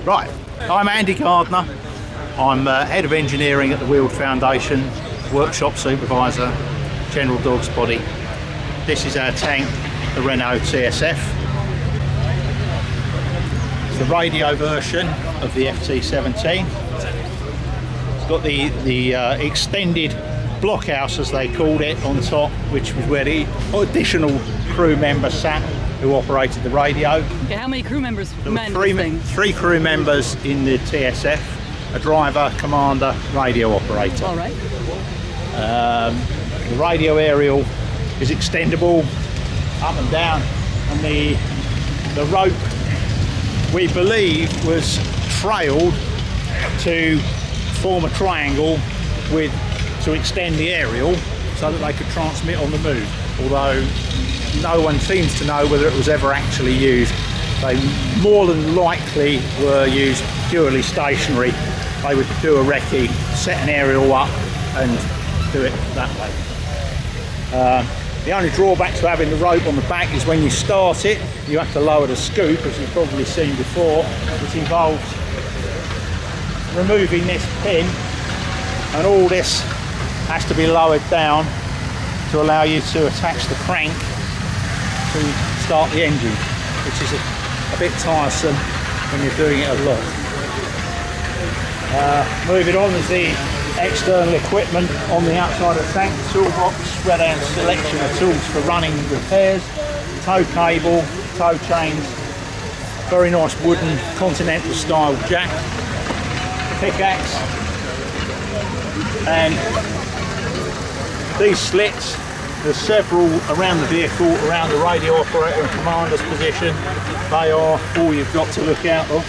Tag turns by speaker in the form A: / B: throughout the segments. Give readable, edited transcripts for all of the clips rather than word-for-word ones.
A: Right, I'm Andy Gardner. I'm Head of Engineering at the Weald Foundation, Workshop Supervisor, General Dog's Body. This is our tank, the Renault TSF. It's the radio version of the FT17. It's got the extended blockhouse, as they called it, on top, which was where the additional crew member sat who operated the radio.
B: Okay, how many crew members
A: Three crew members in the TSF, a driver, commander, radio operator.
B: All right.
A: The radio aerial is extendable up and down, and the rope, we believe, was trailed to form a triangle to extend the aerial so that they could transmit on the move, although no one seems to know whether it was ever actually used. They more than likely were used purely stationary. They would do a recce, set an aerial up and do it that way. The only drawback to having the rope on the back is when you start it, you have to lower the scoop, as you've probably seen before, which involves removing this pin, and all this has to be lowered down to allow you to attach the crank to start the engine, which is a bit tiresome when you're doing it a lot. Moving on is the external equipment on the outside of the tank, toolbox, spread out selection of tools for running repairs, tow cable, tow chains, very nice wooden continental style jack, pickaxe, and these slits. There's several around the vehicle, around the radio operator and commander's position. They are all you've got to look out of.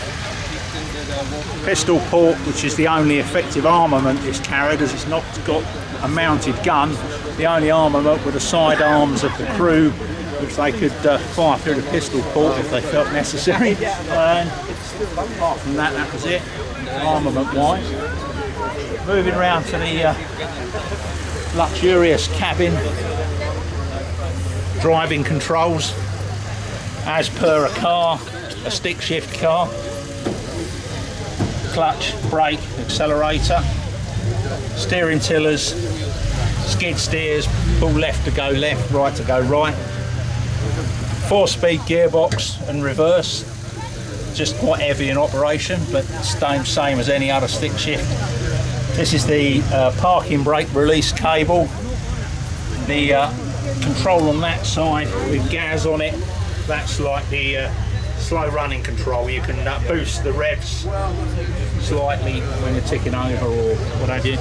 A: Pistol port, which is the only effective armament it's carried, as it's not got a mounted gun. The only armament were the side arms of the crew, which they could fire through the pistol port if they felt necessary. And apart from that, that was it, armament-wise. Moving around to the luxurious cabin. Driving controls, as per a car, a stick shift car. Clutch, brake, accelerator, steering tillers, skid steers, pull left to go left, right to go right. 4-speed gearbox and reverse, just quite heavy in operation, but same as any other stick shift. This is the parking brake release cable. The control on that side with gas on it, that's like the slow running control. You can boost the revs slightly when you're ticking over or what have you.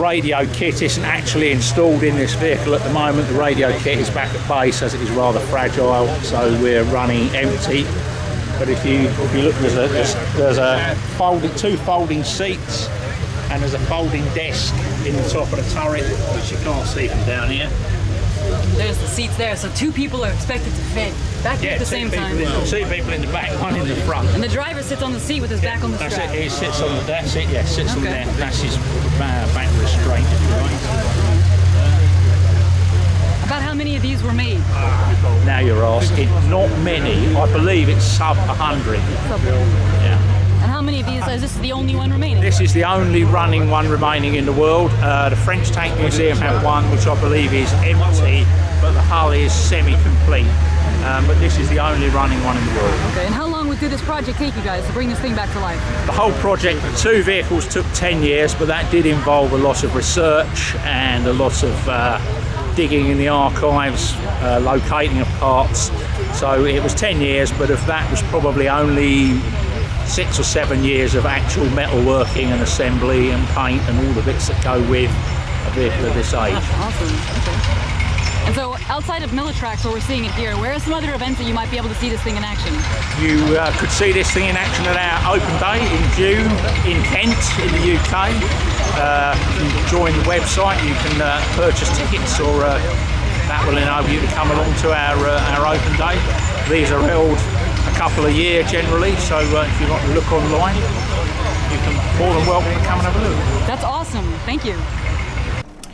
A: Radio kit isn't actually installed in this vehicle at the moment. The radio kit is back at base, as it is rather fragile, so we're running empty. But if you look, there's two folding seats, and there's a folding desk in the top of the turret, which you can't see from down here.
B: There's the seats there, so 2 people are expected to fit back at the same time.
A: 2 people in the back, 1 in the front.
B: And the driver sits on the seat with his back on the strap.
A: That's it, he sits on the, that's it, yeah, sits on there. That's his back restraint, if you like.
B: About how many of these were made?
A: Now you're asking. Not many. I believe it's sub 100. Yeah.
B: And how many of these, is this the only one remaining?
A: This is the only running one remaining in the world. The French Tank Museum have one, which I believe is empty, but the hull is semi-complete. But this is the only running one in the world.
B: Okay, and how long did this project take you guys to bring this thing back to life?
A: The whole project, the 2 vehicles, took 10 years, but that did involve a lot of research and a lot of digging in the archives, locating of parts. So it was 10 years, but of that was probably only 6 or 7 years of actual metalworking and assembly and paint and all the bits that go with a vehicle of this age.
B: That's awesome. Okay. And so outside of Militracks, where we're seeing it here, where are some other events that you might be able to see this thing in action?
A: You could see this thing in action at our open day in June in Kent in the UK. You can join the website, you can purchase tickets, or that will enable you to come along to our open day. These are held a couple a year generally, so if you want to look online, you can more than welcome to come and have a look.
B: That's awesome, thank you.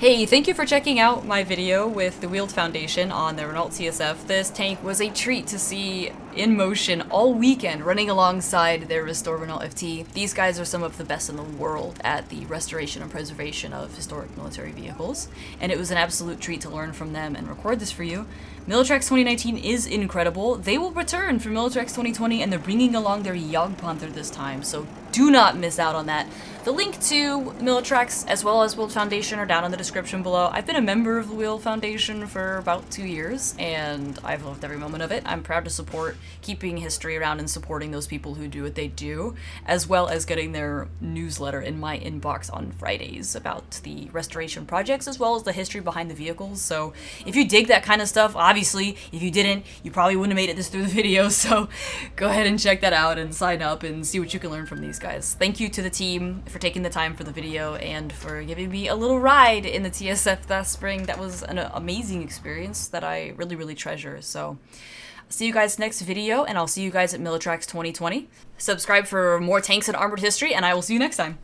B: Hey, thank you for checking out my video with the Weald Foundation on the Renault TSF. This tank was a treat to see in motion all weekend, running alongside their Restore Renault FT. These guys are some of the best in the world at the restoration and preservation of historic military vehicles, and it was an absolute treat to learn from them and record this for you. Militracks 2019 is incredible. They will return for Militracks 2020, and they're bringing along their Jagdpanther this time, so do not miss out on that. The link to Militracks as well as Weald Foundation are down in the description below. I've been a member of the Weald Foundation for about 2 years, and I've loved every moment of it. I'm proud to support keeping history around and supporting those people who do what they do, as well as getting their newsletter in my inbox on Fridays about the restoration projects as well as the history behind the vehicles. So if you dig that kind of stuff, obviously, if you didn't, you probably wouldn't have made it this through the video, so go ahead and check that out and sign up and see what you can learn from these guys. Thank you to the team for taking the time for the video and for giving me a little ride in the TSF last spring. That was an amazing experience that I really, really treasure. So see you guys next video, and I'll see you guys at Militracks 2020. Subscribe for more tanks and armored history, and I will see you next time.